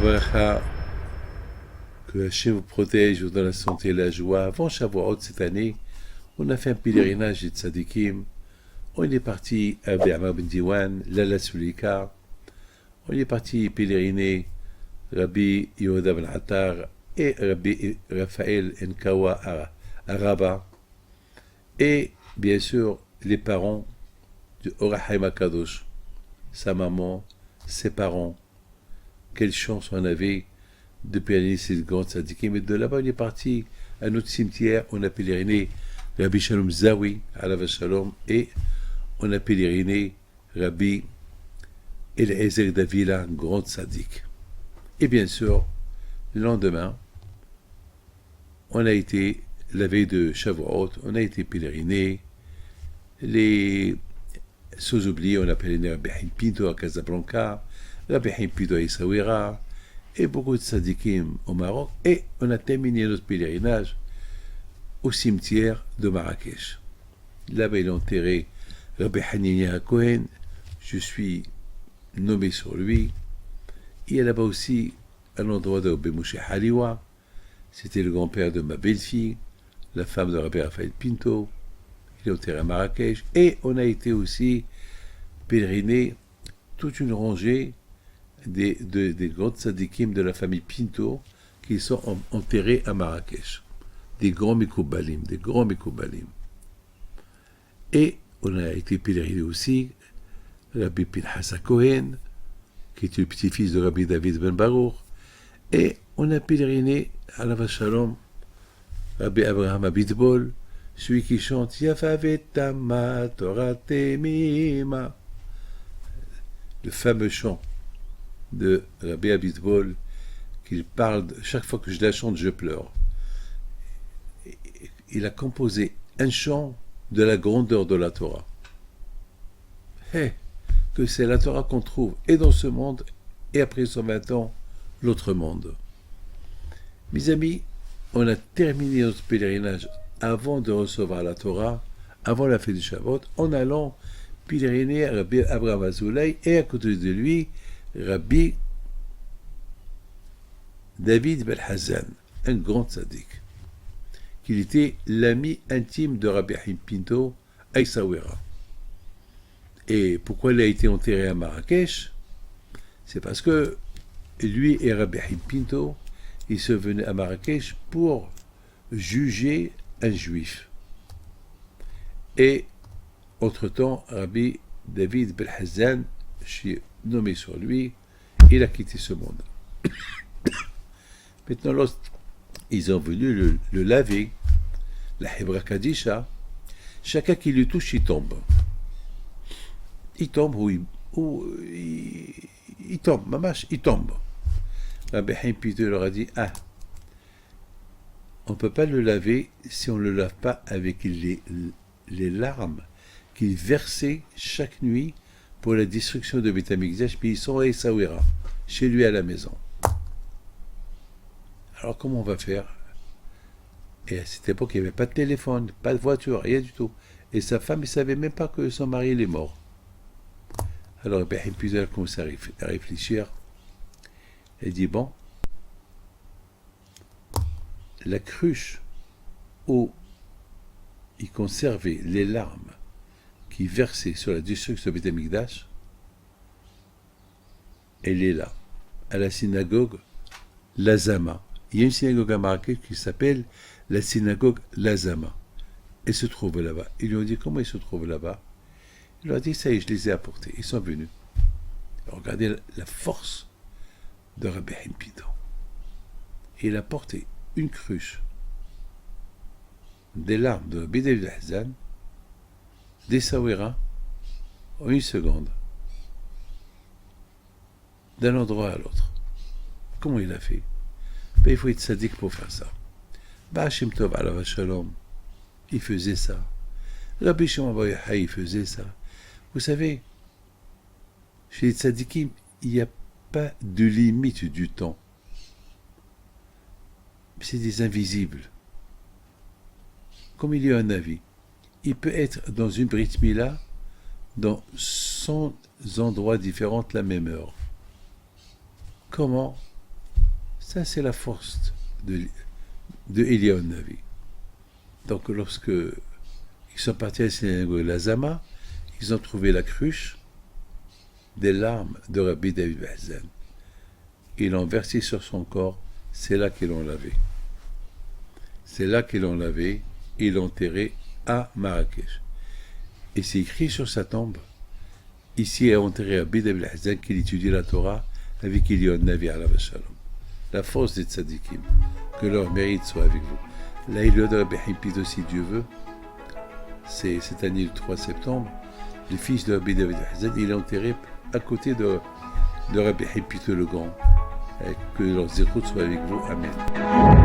Bracha, que Hachem vous protège, vous donne la santé et la joie. Avant Shavuot cette année, on a fait un pèlerinage de tzadikim. On est parti à Be'ama Ben Diwan, Lala Sulika. On est parti pèleriner Rabbi Yehuda Ben Attar et Rabbi Raphaël Nkawa à Rabat. Et bien sûr, les parents de Or HaChaim HaKadosh, sa maman, ses parents. Quelle chance on avait de pèleriner ces grands tzadikim. Mais de là-bas, on est parti à notre cimetière. On a pèleriné Rabbi Shalom Zawi, Alav Shalom, et on a pèleriné Rabbi Eliezer Davila, un grand tzadik. Et bien sûr, le lendemain, on a été, la veille de Shavuot, on a été pèleriné. Sans oublier, on a pèleriné Rabbi Haim Pinto à Casablanca, Rabbi Haim Pinto à Essaouira, et beaucoup de tzadikim au Maroc. Et on a terminé notre pèlerinage au cimetière de Marrakech. Là-bas, il a enterré Rabbi Hanania Cohen. Je suis nommé sur lui. Il y a là-bas aussi un endroit de Rabbi Moshe Haliwa. C'était le grand-père de ma belle-fille, la femme de Rabbi Raphaël Pinto. Il est enterré à Marrakech. Et on a été aussi pèleriner toute une rangée des grands tzadikim de la famille Pinto qui sont enterrés à Marrakech. Des grands Mekoubalim. Et on a été pèleriner aussi Rabbi Pinhas Cohen, qui était le petit-fils de Rabbi David Ben Baruch. Et on a pèleriné à la Shalom Rabbi Abraham Abitbol, celui qui chante Yafa Vetama Torah Temima, le fameux chant de Rabbi Abitbol, qu'il parle, chaque fois que je la chante, je pleure. Il a composé un chant de la grandeur de la Torah. Que c'est la Torah qu'on trouve et dans ce monde, et après 120 ans, l'autre monde. Mes amis, on a terminé notre pèlerinage avant de recevoir la Torah, avant la fête du Shavuot, en allant pèleriner à Rabbi Abraham Azoulay et à côté de lui, Rabbi David Ben Hazan, un grand tzaddik, qu'il était l'ami intime de Rabbi Haim Pinto à Essaouira. Et pourquoi il a été enterré à Marrakech? C'est parce que lui et Rabbi Haim Pinto, ils se venaient à Marrakech pour juger un juif. Et, entre-temps, Rabbi David Ben Hazan, je suis nommé sur lui, il a quitté ce monde. Maintenant, lorsqu'ils ont venu le laver, la Hebra Kadisha, chacun qui lui touche, il tombe. Il tombe il tombe, mamash, il tombe. Rabbi Haim Pinto leur a dit, on ne peut pas le laver si on ne le lave pas avec les larmes qu'il versait chaque nuit pour la destruction de Beth Amikdash, puis ils sont à Essaouira, chez lui à la maison. Alors comment on va faire? Et à cette époque, il n'y avait pas de téléphone, pas de voiture, rien du tout. Et sa femme, il ne savait même pas que son mari est mort. Alors Rabbi Haim Pinto a commencé à réfléchir. Elle dit, bon, la cruche où il conservait les larmes qui versaient sur la destruction de Beth Amikdash, elle est là, à la synagogue Lazama. Il y a une synagogue à Marrakech qui s'appelle la synagogue Lazama. Elle se trouve là-bas. Ils lui ont dit, comment elle se trouve là-bas? Il leur a dit, ça y est, je les ai apportés. Ils sont venus. Alors, regardez la force de Rabbi Haim Pinto. Il a porté une cruche des larmes de Rabbi David Hazan d'Essaouira en une seconde, d'un endroit à l'autre. Comment il a fait? Il faut être sadique pour faire ça. Hashem Tov Alav Shalom, il faisait ça. Rabbi Shimon Bar Yochai, il faisait ça. Vous savez, chez les tzadikim, il n'y a pas de limite du temps. C'est des invisibles. Comme il y a un avis, il peut être dans une Brit Mila, dans 100 endroits différents la même heure. Comment Ça, c'est la force de Eliyahu Navi. Donc, lorsque ils sont partis à la synagogue Lazama, ils ont trouvé la cruche des larmes de Rabbi David Bazan. Ils l'ont versé sur son corps, c'est là qu'ils l'ont lavé. C'est là qu'ils l'ont lavé, et l'ont enterré à Marrakech. Et c'est écrit sur sa tombe, ici est enterré Rabbi David Bazan qui étudie la Torah avec Eliyahu Navi alav shalom. La force des tzadikim, que leur mérite soit avec vous. La Hilot de Rabbi Himpito, si Dieu veut, c'est cette année le 3 septembre, le fils de Rabbi David Bazan, il est enterré à côté de Rabbi Himpito le Grand. Que leurs écoutes soient avec vous. Amen.